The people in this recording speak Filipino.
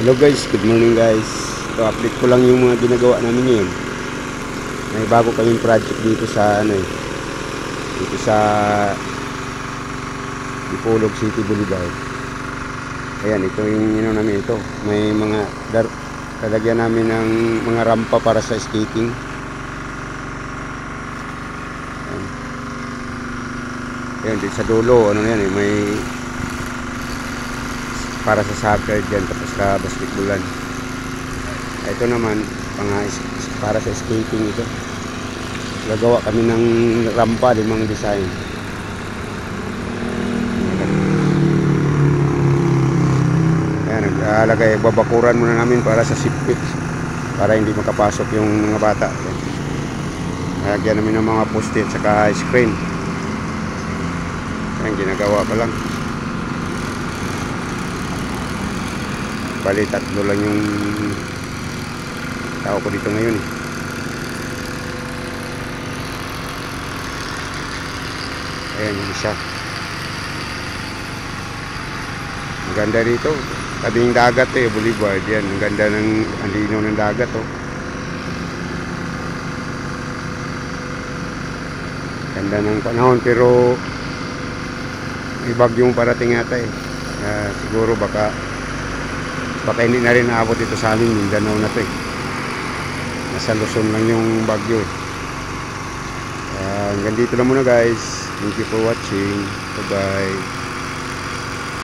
Hello guys, good morning guys. Ito, update ko lang yung mga ginagawa namin ngayon. May bago kaming project dito sa dito sa Dipolog City Boulevard. Ayan, ito yung namin ito. May mga lalagyan namin ng mga rampa para sa skating. Ayan, dito sa dulo, may para sa soccer dyan, tapos sa basketballan. Ito naman para sa skating ito. Gagawa kami ng rampa, 5 design. Ayan, naglalagay, babakuran muna namin para sa sipit, para hindi makapasok yung mga bata. Lagyan namin ng mga post-it saka screen. Ayan, ginagawa pa lang. Bali, 3 lang yung tao ko dito ngayon. Ayan yung isa. Ang ganda rito. Tabing dagat Boulevard. Yan, ang ganda ng linaw ng dagat Ganda ng panahon, pero may bagyong parating yata siguro baka hindi na rin naabot dito sa amin. Mindanao na to nasa Luzon lang yung bagyo hanggang dito lang muna guys. Thank you for watching. Bye bye.